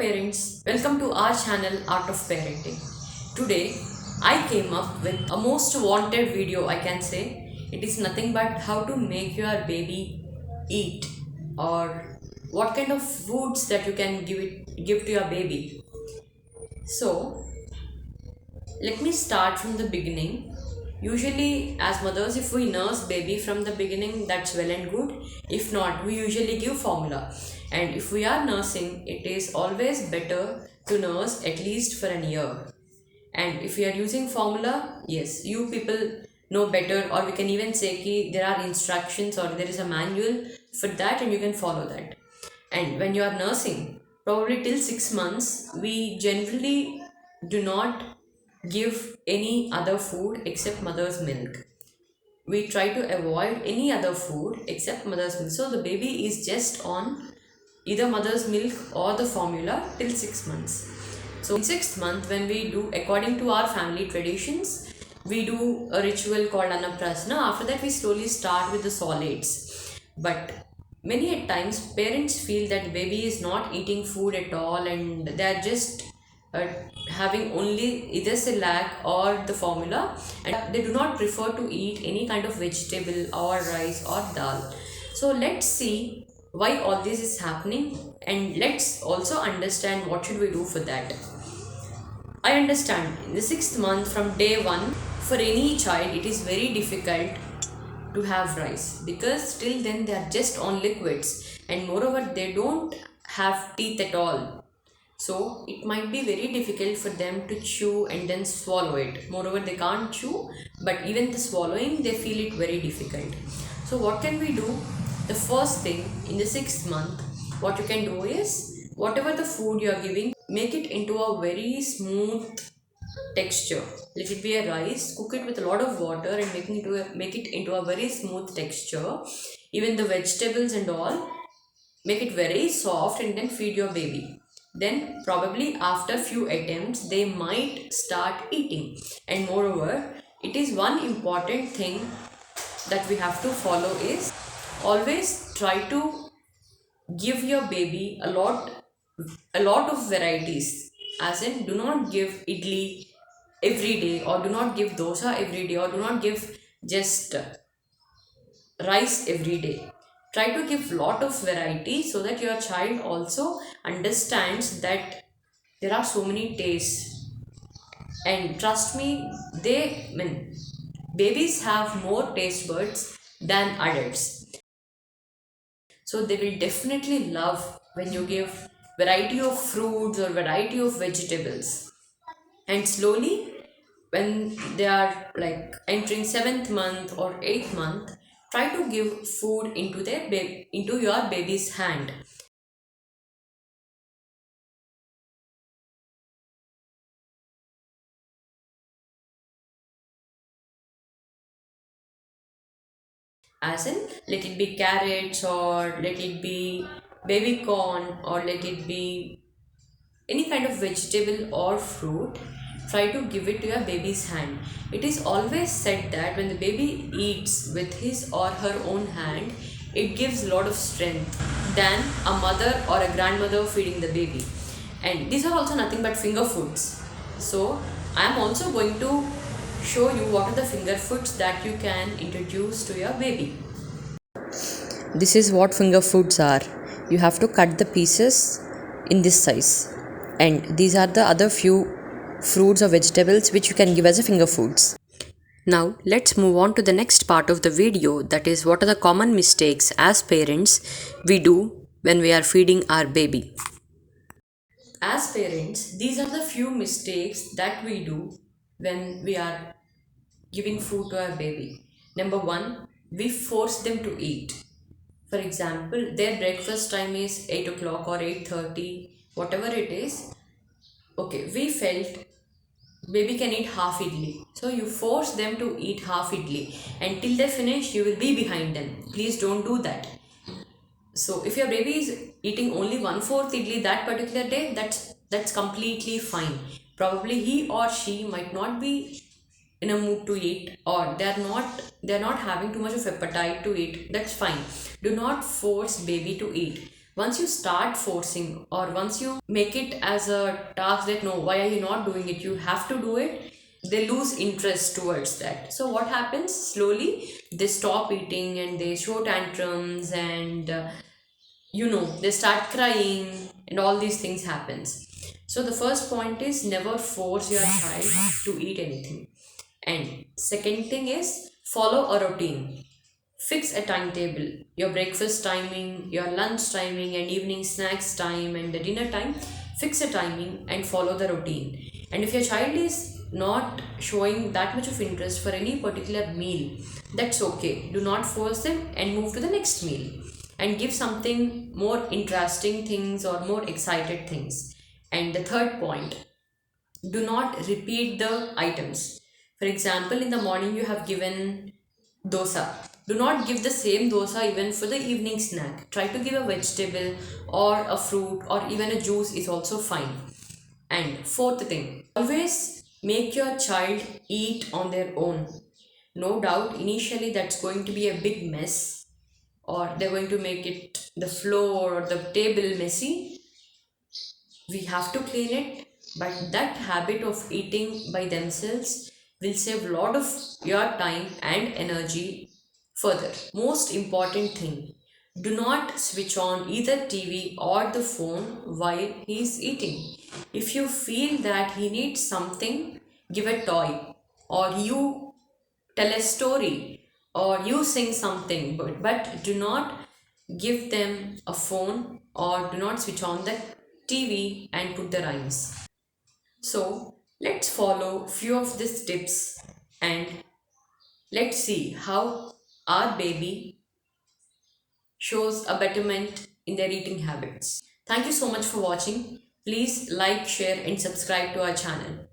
parents, welcome to our channel Art of Parenting. Today I came up with a most wanted video, I can say. It is nothing but how to make your baby eat, or what kind of foods that you can give to your baby. So let me start from the beginning. Usually as mothers, if we nurse baby from the beginning, that's well and good. If not, we usually give formula. And if we are nursing, it is always better to nurse at least for an year. And if we are using formula, yes, you people know better, or we can even say ki there are instructions or there is a manual for that and you can follow that. And when you are nursing, probably till 6 months, we generally do not give any other food except mother's milk. We try to avoid any other food except mother's milk. So the baby is just on either mother's milk or the formula till 6 months. So in 6th month, when we do according to our family traditions, we do a ritual called Annaprasna. After that, we slowly start with the solids. But many a times parents feel that baby is not eating food at all and they are just uh, having only either Cerelac or the formula, and they do not prefer to eat any kind of vegetable or rice or dal. So let's see why all this is happening, and let's also understand what should we do for that. I understand in the 6th month from day 1, for any child it is very difficult to have rice because till then they are just on liquids, and moreover they don't have teeth at all. So it might be very difficult for them to chew and then swallow it. Moreover, they can't chew, but even the swallowing, they feel it very difficult. So what can we do? The first thing, in the 6th month, what you can do is, whatever the food you are giving, make it into a very smooth texture. Let it be a rice, cook it with a lot of water and make it into a very smooth texture. Even the vegetables and all, make it very soft and then feed your baby. Then probably after few attempts they might start eating. And moreover, it is one important thing that we have to follow is always try to give your baby a lot of varieties, as in do not give idli every day, or do not give dosa every day, or do not give just rice every day. Try to give lot of variety so that your child also understands that there are so many tastes. And trust me, babies have more taste buds than adults. So they will definitely love when you give variety of fruits or variety of vegetables. And slowly, when they are like entering 7th month or 8th month, try to give food into your baby's hand, as in let it be carrots, or let it be baby corn, or let it be any kind of vegetable or fruit. Try to give it to your baby's hand. It is always said that when the baby eats with his or her own hand, it gives a lot of strength than a mother or a grandmother feeding the baby. And these are also nothing but finger foods. So I am also going to show you what are the finger foods that you can introduce to your baby. This is what finger foods are. You have to cut the pieces in this size, and these are the other few fruits or vegetables which you can give as a finger foods. Now let's move on to the next part of the video, that is what are the common mistakes as parents we do when we are feeding our baby. As parents, these are the few mistakes that we do when we are giving food to our baby. Number 1, we force them to eat. For example, their breakfast time is 8 o'clock or 8:30, whatever it is. Okay, we felt baby can eat half idli. So you force them to eat half idli. Until they finish, you will be behind them. Please don't do that. So if your baby is eating only 1/4 idli that particular day, that's completely fine. Probably he or she might not be in a mood to eat, or they're not having too much of appetite to eat. That's fine. Do not force baby to eat. Once you start forcing, or once you make it as a task that no, why are you not doing it, you have to do it, they lose interest towards that. So what happens, slowly they stop eating and they show tantrums, and they start crying, and all these things happens. So the first point is, never force your child to eat anything. And second thing is, follow a routine. Fix a timetable, your breakfast timing, your lunch timing, and evening snacks time, and the dinner time. Fix a timing and follow the routine. And if your child is not showing that much of interest for any particular meal, that's okay. Do not force them and move to the next meal, and give something more interesting things or more excited things. And the third point, do not repeat the items. For example, in the morning you have given dosa. Do not give the same dosa even for the evening snack. Try to give a vegetable or a fruit, or even a juice is also fine. And fourth thing, always make your child eat on their own. No doubt, initially that's going to be a big mess, or they're going to make it the floor or the table messy. We have to clean it, but that habit of eating by themselves will save a lot of your time and energy. Further, most important thing, do not switch on either TV or the phone while he is eating. If you feel that he needs something, give a toy, or you tell a story, or you sing something, but do not give them a phone, or do not switch on the TV and put the rhymes. So let's follow few of these tips, and let's see how our baby shows a betterment in their eating habits. Thank you so much for watching. Please like, share and subscribe to our channel.